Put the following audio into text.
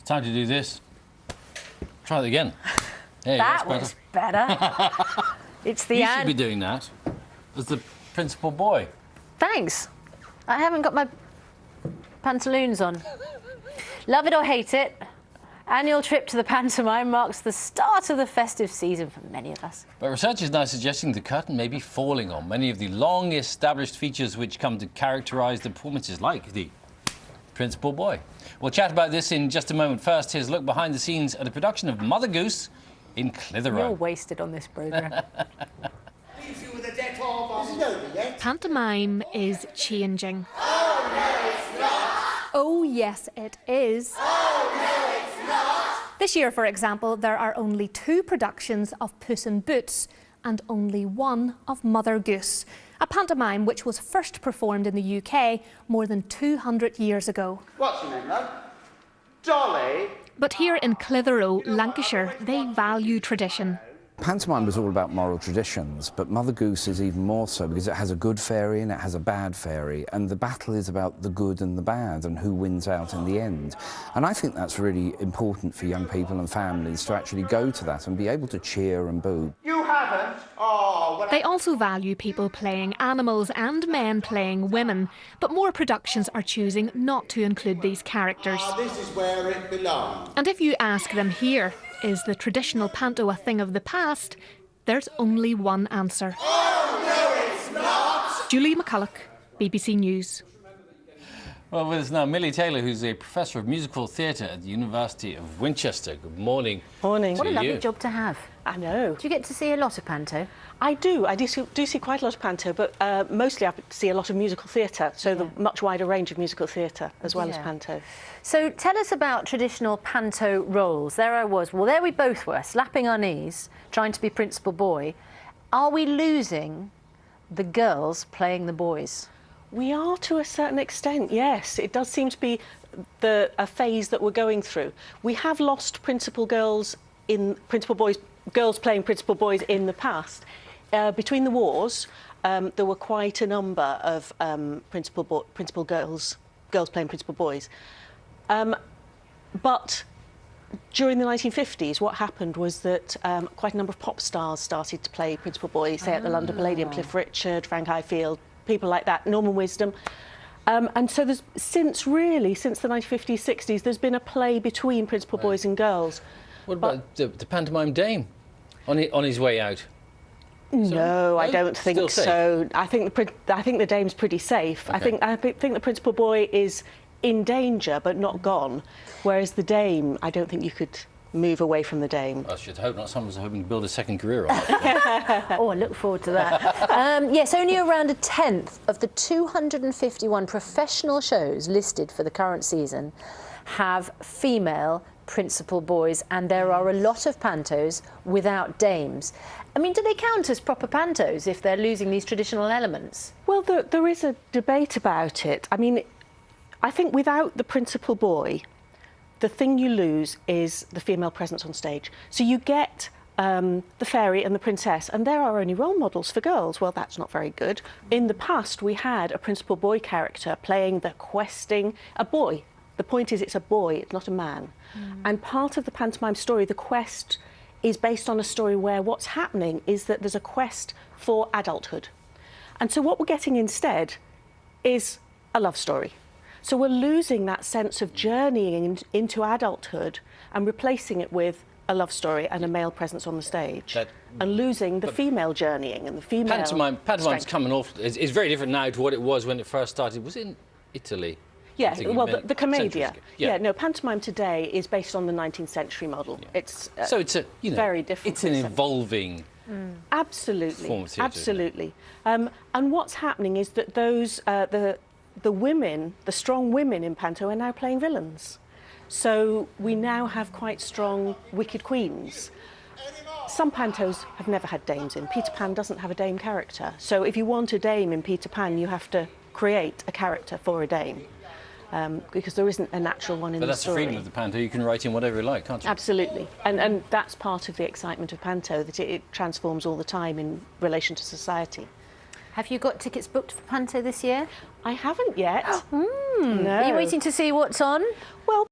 Time to do this. Try it again. There, that was better. It's the You should be doing that as the principal boy. Thanks. I haven't got my pantaloons on. Love it or hate it, annual trip to the pantomime marks the start of the festive season for many of us. But research is now suggesting the curtain may be falling on many of the long-established features which come to characterise the performances, like the principal boy. We'll chat about this in just a moment. First, here's a look behind the scenes at a production of Mother Goose in Clitheroe. You're wasted on this programme. Pantomime is changing. Oh, no, it's not! Oh, yes, it is. Oh, no, it's not! This year, for example, there are only 2 productions of Puss in Boots and only 1 of Mother Goose, a pantomime which was first performed in the UK more than 200 years ago. What's your name, love? Dolly? But here in Clitheroe, Lancashire, they value tradition. Pantomime was all about moral traditions, but Mother Goose is even more so because it has a good fairy and it has a bad fairy, and the battle is about the good and the bad and who wins out in the end. And I think that's really important for young people and families to actually go to that and be able to cheer and boo. You haven't? Oh, well, They also value people playing animals and men playing women, but more productions are choosing not to include these characters. this is where it belongs. And if you ask them here, is the traditional panto a thing of the past? There's only one answer. Oh, no, it's not! Julie McCulloch, BBC News. Well, with us now Millie Taylor, who's a professor of musical theatre at the University of Winchester. Good morning. Morning. What a lovely you. job to have. I know. Do you get to see a lot of panto? I do see quite a lot of panto, but mostly I see a lot of musical theatre, so the much wider range of musical theatre as well as panto. So tell us about traditional panto roles. There I was. Well, there we both were, slapping our knees, trying to be principal boy. Are we losing the girls playing the boys? We are to a certain extent, yes. It does seem to be a phase that we're going through. We have lost girls playing principal boys in the past. Between the wars, there were quite a number of girls playing principal boys. But during the 1950s, what happened was that quite a number of pop stars started to play principal boys, say at the London Palladium, Cliff Richard, Frank Highfield, people like that, Norman Wisdom. And so since the 1950s, 60s, there's been a play between principal boys and girls. What about the pantomime dame on his way out? No, I don't think so. I think the dame's pretty safe. Okay. I think the principal boy is in danger but not gone, whereas the dame, I don't think you could move away from the dame. I should hope not. Someone's hoping to build a second career on it. Oh, I look forward to that. Yes, only around a tenth of the 251 professional shows listed for the current season have female principal boys, and there are a lot of pantos without dames. I mean, do they count as proper pantos if they're losing these traditional elements? Well, there is a debate about it. I mean, I think without the principal boy, the thing you lose is the female presence on stage. So you get the fairy and the princess, and there are only role models for girls. Well, that's not very good. In the past, we had a principal boy character playing a boy. The point is, it's a boy, it's not a man. And part of the pantomime story, the quest, is based on a story where what's happening is that there's a quest for adulthood. And so what we're getting instead is a love story. So we're losing that sense of journeying into adulthood and replacing it with a love story and a male presence on the stage, and losing the female journeying and the female Pantomime's coming off. It's very different now to what it was when it first started. Was it in Italy? Yeah, well, the commedia. Yeah, no, pantomime today is based on the 19th century model. Yeah. It's so it's very different. It's an evolving absolutely, form of theatre, absolutely. And what's happening is that those the women, the strong women in panto, are now playing villains. So we now have quite strong wicked queens. Some pantos have never had dames in. Peter Pan doesn't have a dame character. So if you want a dame in Peter Pan, you have to create a character for a dame. Because there isn't a natural one in the story. But that's the freedom of the panto. You can write in whatever you like, can't you? Absolutely. And that's part of the excitement of panto, that it transforms all the time in relation to society. Have you got tickets booked for panto this year? I haven't yet. No. Are you waiting to see what's on? Well,